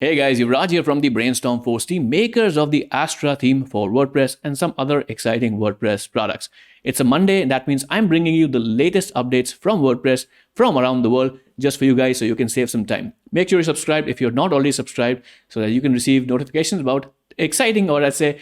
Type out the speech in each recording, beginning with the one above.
Hey guys, Yuvraj here from the Brainstorm Force team, makers of the Astra theme for WordPress and some other exciting WordPress products. It's a Monday, and that means I'm bringing you the latest updates from WordPress from around the world just for you guys so you can save some time. Make sure you're subscribed if you're not already subscribed so that you can receive notifications about exciting or let's say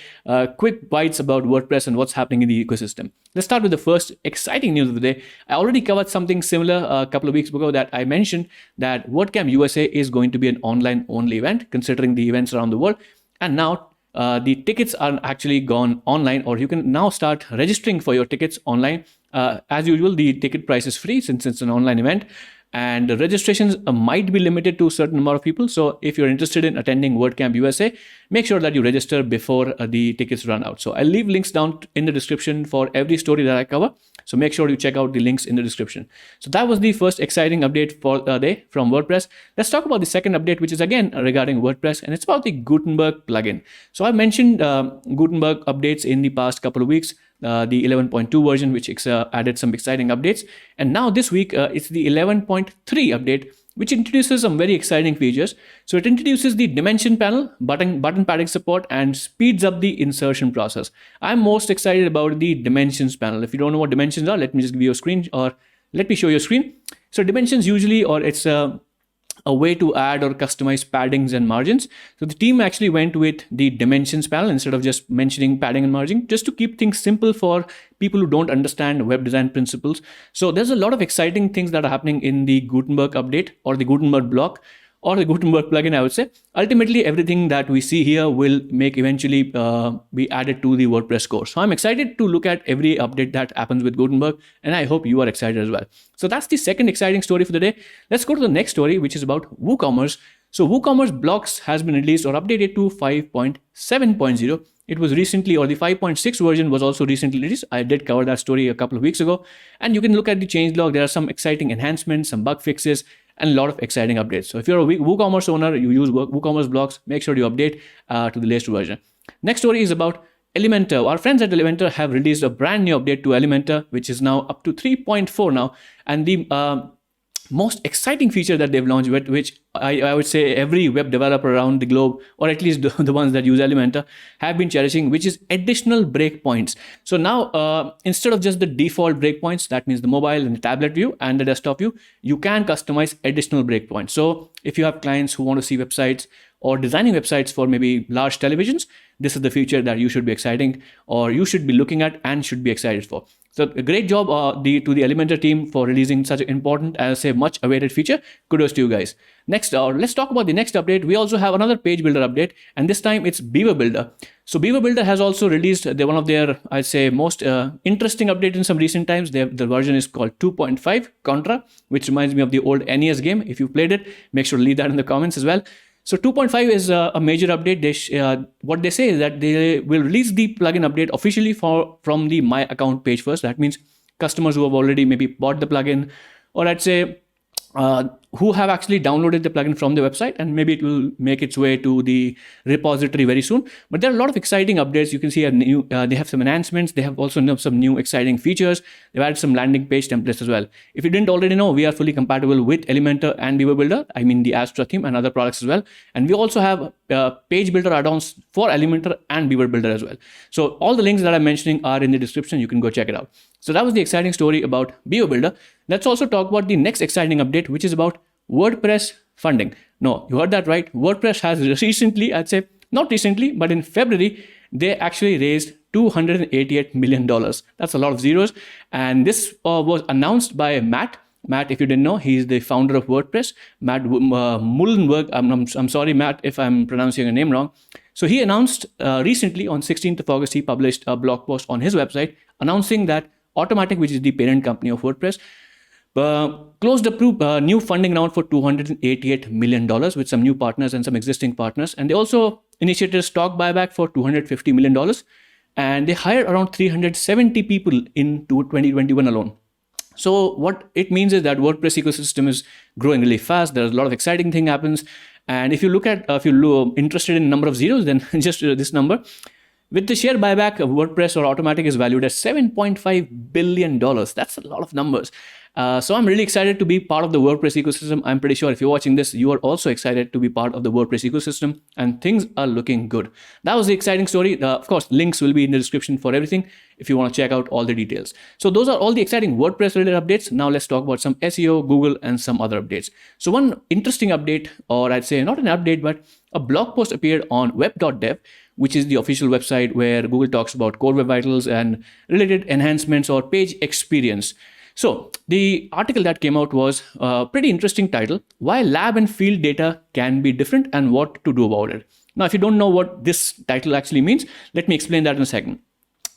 quick bites about WordPress and what's happening in the ecosystem. Let's start with the first exciting news of the day. I already covered something similar a couple of weeks ago that I mentioned that WordCamp USA is going to be an online only event considering the events around the world. And now the tickets are actually gone online, or you can now start registering for your tickets online. As usual, the ticket price is free since it's an online event, and the registrations might be limited to a certain number of people. So if you're interested in attending WordCamp USA, make sure that you register before the tickets run out. So I'll leave links down in the description for every story that I cover. So make sure you check out the links in the description. So that was the first exciting update for the day from WordPress. Let's talk about the second update, which is again regarding WordPress, and it's about the Gutenberg plugin. So I mentioned Gutenberg updates in the past couple of weeks. The 11.2 version, which added some exciting updates. And now this week, it's the 11.3 update, which introduces some very exciting features. So it introduces the dimension panel, button padding support, and speeds up the insertion process. I'm most excited about the dimensions panel. If you don't know what dimensions are, let me just give you a screen, or let me show you a screen. So dimensions usually, or it's a way to add or customize paddings and margins. So the team actually went with the dimensions panel instead of just mentioning padding and margin, just to keep things simple for people who don't understand web design principles. So there's a lot of exciting things that are happening in the Gutenberg update, or the Gutenberg block, or the Gutenberg plugin, I would say. Ultimately, everything that we see here will make eventually be added to the WordPress core. So I'm excited to look at every update that happens with Gutenberg, and I hope you are excited as well. So that's the second exciting story for the day. Let's go to the next story, which is about WooCommerce. So WooCommerce blocks has been released or updated to 5.7.0. It was recently, or the 5.6 version was also recently released. I did cover that story a couple of weeks ago. And you can look at the changelog. There are some exciting enhancements, some bug fixes, and a lot of exciting updates. So if you're a WooCommerce owner, you use WooCommerce blocks, make sure you update to the latest version. Next story is about Elementor. Our friends at Elementor have released a brand new update to Elementor, which is now up to 3.4 now. And the most exciting feature that they've launched, which I would say every web developer around the globe, or at least the ones that use Elementor, have been cherishing, which is additional breakpoints. So now, instead of just the default breakpoints, that means the mobile and the tablet view and the desktop view, you can customize additional breakpoints. So if you have clients who want to see websites or designing websites for maybe large televisions, this is the feature that you should be exciting, or you should be looking at and should be excited for. So a great job to the Elementor team for releasing such an important, as I say, much awaited feature. Kudos to you guys. Next, let's talk about the next update. We also have another page builder update, and this time it's Beaver Builder. So Beaver Builder has also released one of their, I'd say, most interesting update in some recent times. The version is called 2.5 Contra, which reminds me of the old NES game. If you played it, make sure to leave that in the comments as well. So 2.5 is a major update. What they say is that they will release the plugin update officially from the My Account page first. That means customers who have already maybe bought the plugin, or I'd say who have actually downloaded the plugin from the website, and maybe it will make its way to the repository very soon. But there are a lot of exciting updates. You can see they have some enhancements. They have also some new exciting features. They've added some landing page templates as well. If you didn't already know, we are fully compatible with Elementor and Beaver Builder. I mean the Astra theme and other products as well. And we also have page builder add-ons for Elementor and Beaver Builder as well. So all the links that I'm mentioning are in the description. You can go check it out. So that was the exciting story about Beaver Builder. Let's also talk about the next exciting update, which is about WordPress funding. No, you heard that right. WordPress has recently, I'd say not recently, but in February, they actually raised $288 million. That's a lot of zeros. And this was announced by Matt. Matt, if you didn't know, he's the founder of WordPress. Matt Mullenweg. I'm sorry, Matt, if I'm pronouncing your name wrong. So he announced recently on 16th of August, he published a blog post on his website announcing that Automattic, which is the parent company of WordPress, closed a new funding round for $288 million with some new partners and some existing partners. And they also initiated a stock buyback for $250 million. And they hired around 370 people in 2021 alone. So what it means is that WordPress ecosystem is growing really fast. There's a lot of exciting thing happens. And if you look at, if you're interested in number of zeros, then just this number. With the share buyback, WordPress or Automattic is valued at $7.5 billion. That's a lot of numbers. So I'm really excited to be part of the WordPress ecosystem. I'm pretty sure if you're watching this, you are also excited to be part of the WordPress ecosystem, and things are looking good. That was the exciting story. Of course, links will be in the description for everything if you want to check out all the details. So those are all the exciting WordPress related updates. Now let's talk about some SEO, Google, and some other updates. So one interesting update, or I'd say not an update, but a blog post appeared on web.dev, which is the official website where Google talks about Core Web Vitals and related enhancements or page experience. So the article that came out was a pretty interesting title: Why Lab and Field Data Can Be Different and What to Do About It. Now, if you don't know what this title actually means, let me explain that in a second.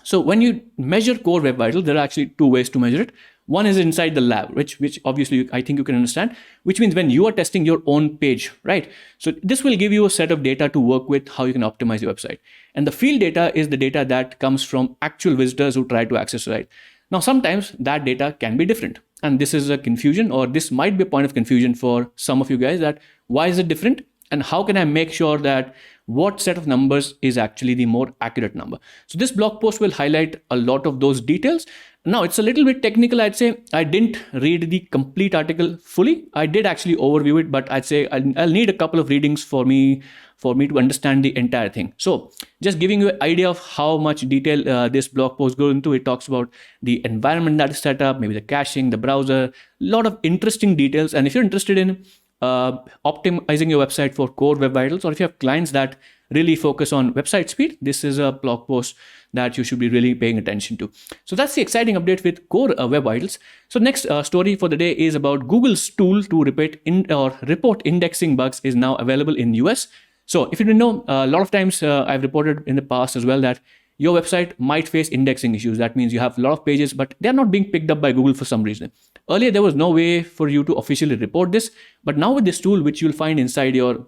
So when you measure Core Web Vitals, there are actually two ways to measure it. One is inside the lab, which obviously I think you can understand, which means when you are testing your own page, right? So this will give you a set of data to work with how you can optimize your website. And the field data is the data that comes from actual visitors who try to access the site. Now, sometimes that data can be different. And this is a confusion, or this might be a point of confusion for some of you guys, that why is it different? And how can I make sure that what set of numbers is actually the more accurate number? So this blog post will highlight a lot of those details. Now, it's a little bit technical, I'd say. I didn't read the complete article fully. I did actually overview it, but I'd say I'll need a couple of readings for me to understand the entire thing. So just giving you an idea of how much detail this blog post goes into. It talks about the environment that is set up, maybe the caching, the browser, a lot of interesting details. And if you're interested in optimizing your website for Core Web Vitals, or if you have clients that really focus on website speed, this is a blog post that you should be really paying attention to. So that's the exciting update with Core Web Vitals. So next story for the day is about Google's tool to report indexing bugs is now available in US. So if you didn't know, a lot of times I've reported in the past as well that your website might face indexing issues. That means you have a lot of pages, but they're not being picked up by Google for some reason. Earlier, there was no way for you to officially report this, but now with this tool, which you'll find inside your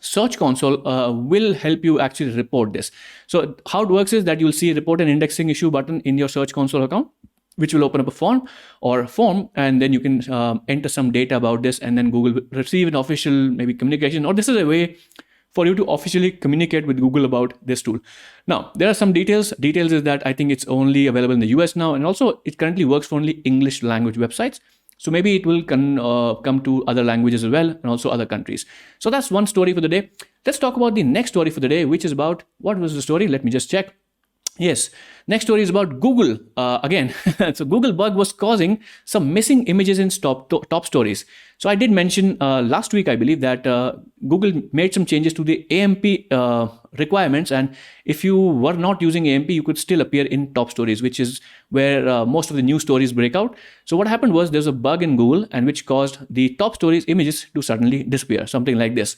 Search Console, will help you actually report this. So how it works is that you'll see a report an indexing issue button in your Search Console account, which will open up a form, and then you can enter some data about this, and then Google will receive an official maybe communication, or this is a way for you to officially communicate with Google about this tool. Now, there are some details. Details is that I think it's only available in the US now, and also it currently works for only English language websites. So maybe it will come to other languages as well, and also other countries. So that's one story for the day. Let's talk about the next story for the day, which is about, what was the story? Let me just check. Yes, next story is about Google again. So Google bug was causing some missing images in top stories. So I did mention last week, I believe, that Google made some changes to the AMP requirements, and if you were not using AMP, you could still appear in top stories, which is where most of the news stories break out. So what happened was there's a bug in Google, and which caused the top stories images to suddenly disappear, something like this.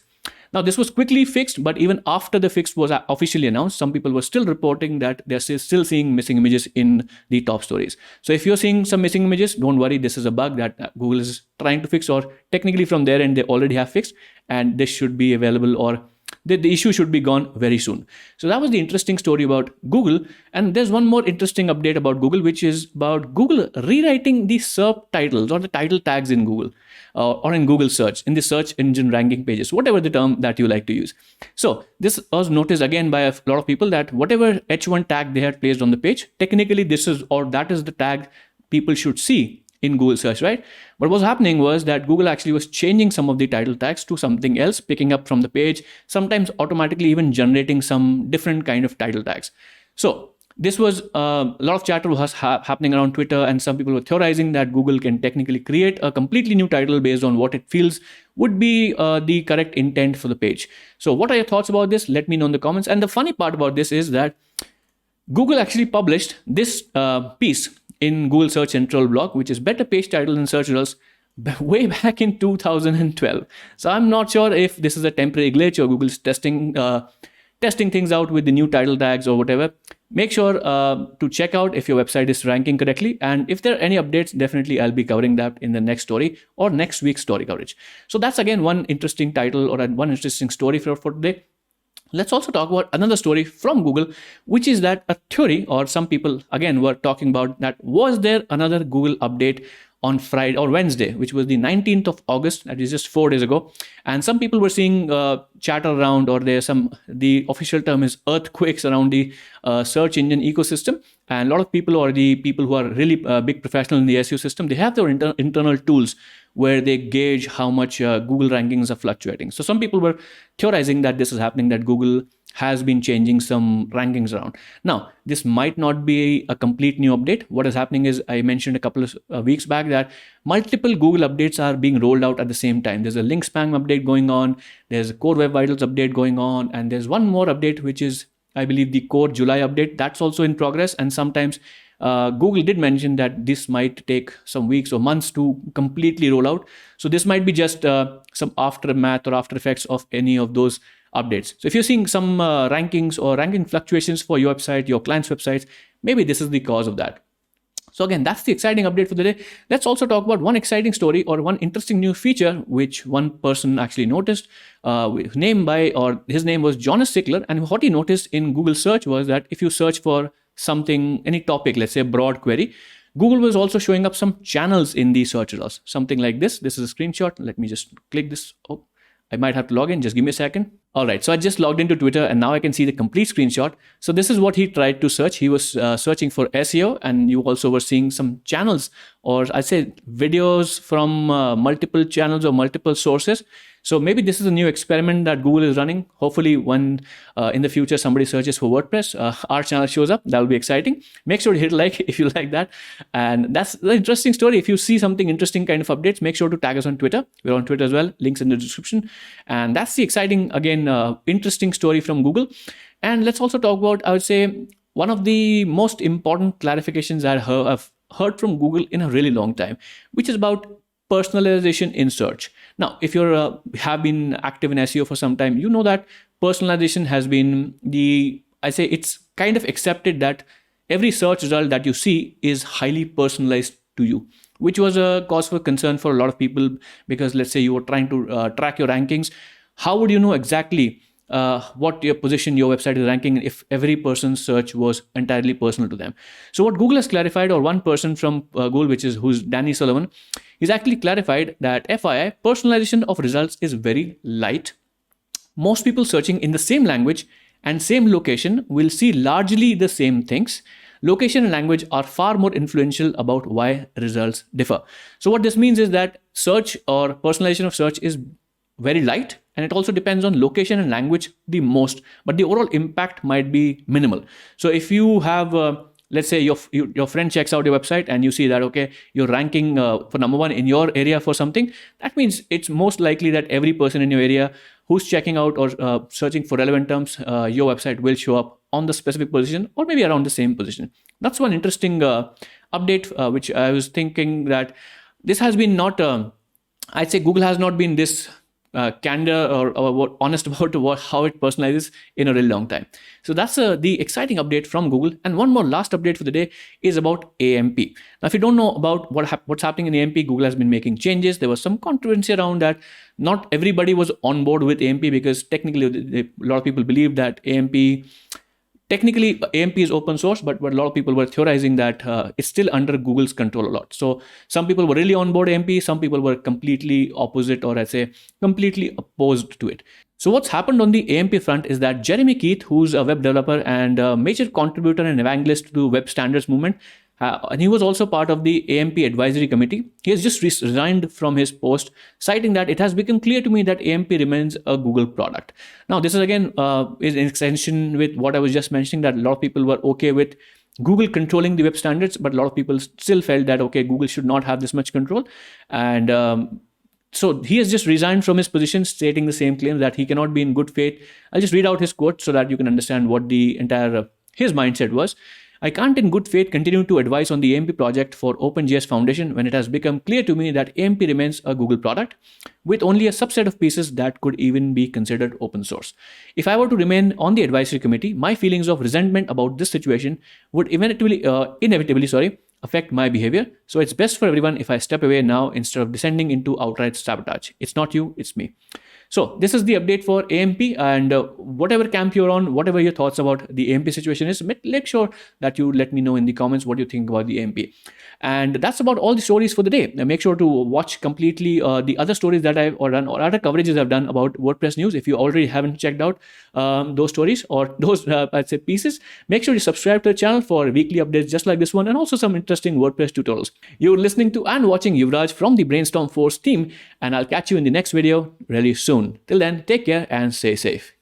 Now, this was quickly fixed, but even after the fix was officially announced, some people were still reporting that they're still seeing missing images in the top stories. So if you're seeing some missing images, don't worry, this is a bug that Google is trying to fix, or technically from their end, they already have fixed, and this should be available, or the issue should be gone very soon. So that was the interesting story about Google. And there's one more interesting update about Google, which is about Google rewriting the SERP titles or the title tags in Google or in Google search, in the search engine ranking pages, whatever the term that you like to use. So this was noticed again by a lot of people, that whatever H1 tag they had placed on the page, technically that is the tag people should see in Google search, right? But what's happening was that Google actually was changing some of the title tags to something else, picking up from the page, sometimes automatically even generating some different kind of title tags. So this was a lot of chatter was happening around Twitter, and some people were theorizing that Google can technically create a completely new title based on what it feels would be the correct intent for the page. So what are your thoughts about this? Let me know in the comments. And the funny part about this is that Google actually published this piece in Google Search Central blog, which is better page titles and search results, way back in 2012. So I'm not sure if this is a temporary glitch or Google's testing things out with the new title tags or whatever. Make sure to check out if your website is ranking correctly. And if there are any updates, definitely I'll be covering that in the next story or next week's story coverage. So that's again one interesting title or one interesting story for today. Let's also talk about another story from Google, which is that a theory, or some people again were talking about that, was there another Google update on Friday or Wednesday, which was the 19th of August, that is just 4 days ago. And some people were seeing chatter around, or there's the official term is earthquakes around the search engine ecosystem. And a lot of people, or the people who are really big professional in the SEO system, they have their internal tools where they gauge how much Google rankings are fluctuating. So some people were theorizing that this is happening, that Google has been changing some rankings around. Now, this might not be a complete new update. What is happening is, I mentioned a couple of weeks back that multiple Google updates are being rolled out at the same time. There's a link spam update going on, there's a Core Web Vitals update going on, and there's one more update, which is, I believe, the Core July update. That's also in progress. And sometimes Google did mention that this might take some weeks or months to completely roll out. So this might be just some aftermath or after effects of any of those updates. So if you're seeing some rankings or ranking fluctuations for your website, your client's websites, maybe this is the cause of that. So again, that's the exciting update for the day. Let's also talk about one exciting story or one interesting new feature which one person actually noticed. His name was Jonas Sickler, and what he noticed in Google search was that if you search for something, any topic, let's say a broad query, Google was also showing up some channels in the search results. Something like this. This is a screenshot. Let me just click this. Oh, I might have to log in. Just give me a second. All right, so I just logged into Twitter and now I can see the complete screenshot. So this is what he tried to search. He was searching for SEO, and you also were seeing some channels, or I say videos from multiple channels or multiple sources. So maybe this is a new experiment that Google is running. Hopefully when in the future somebody searches for WordPress, our channel shows up. That will be exciting. Make sure to hit like if you like that. And that's the interesting story. If you see something interesting kind of updates, make sure to tag us on Twitter. We're on Twitter as well. Links in the description. And that's the exciting, again, interesting story from Google. And let's also talk about, I would say, one of the most important clarifications I've heard from Google in a really long time, which is about personalization in search. Now, if you have been active in SEO for some time, you know that personalization has been it's kind of accepted that every search result that you see is highly personalized to you, which was a cause for concern for a lot of people, because let's say you were trying to track your rankings. How would you know exactly what your position, your website is ranking if every person's search was entirely personal to them? So what Google has clarified, or one person from Google, who's Danny Sullivan, he's actually clarified that FYI, personalization of results is very light. Most people searching in the same language and same location will see largely the same things. Location and language are far more influential about why results differ. So what this means is that search or personalization of search is very light, and it also depends on location and language the most, but the overall impact might be minimal. So if you have let's say your friend checks out your website and you see that, okay, you're ranking for number one in your area for something, that means it's most likely that every person in your area who's checking out or searching for relevant terms, your website will show up on the specific position or maybe around the same position. That's one interesting update, which I was thinking that this has been not, I'd say Google has not been this candor or honest about how it personalizes in a really long time. So that's the exciting update from Google. And one more last update for the day is about AMP. Now, if you don't know about what's happening in AMP, Google has been making changes. There was some controversy around that. Not everybody was on board with AMP, because technically a lot of people believe that Technically, AMP is open source, but a lot of people were theorizing that it's still under Google's control a lot. So some people were really on board AMP, some people were completely opposite, or I'd say completely opposed to it. So what's happened on the AMP front is that Jeremy Keith, who's a web developer and a major contributor and evangelist to the web standards movement, and he was also part of the AMP advisory committee. He has just resigned from his post, citing that it has become clear to me that AMP remains a Google product. Now, this is again is in extension with what I was just mentioning, that a lot of people were okay with Google controlling the web standards, but a lot of people still felt that, okay, Google should not have this much control. And so he has just resigned from his position, stating the same claim, that he cannot be in good faith. I'll just read out his quote so that you can understand what the entire his mindset was. I can't in good faith continue to advise on the AMP project for OpenJS Foundation when it has become clear to me that AMP remains a Google product with only a subset of pieces that could even be considered open source. If I were to remain on the advisory committee, my feelings of resentment about this situation would inevitably affect my behavior. So it's best for everyone if I step away now instead of descending into outright sabotage. It's not you, it's me. So this is the update for AMP, and whatever camp you're on, whatever your thoughts about the AMP situation is, make sure that you let me know in the comments what you think about the AMP. And that's about all the stories for the day. Now make sure to watch completely the other stories that I've done, or other coverages I've done about WordPress news. If you already haven't checked out those stories or those I'd say pieces, make sure you subscribe to the channel for weekly updates just like this one, and also some interesting WordPress tutorials. You're listening to and watching Yuvraj from the Brainstorm Force team, and I'll catch you in the next video really soon. Till then, take care and stay safe.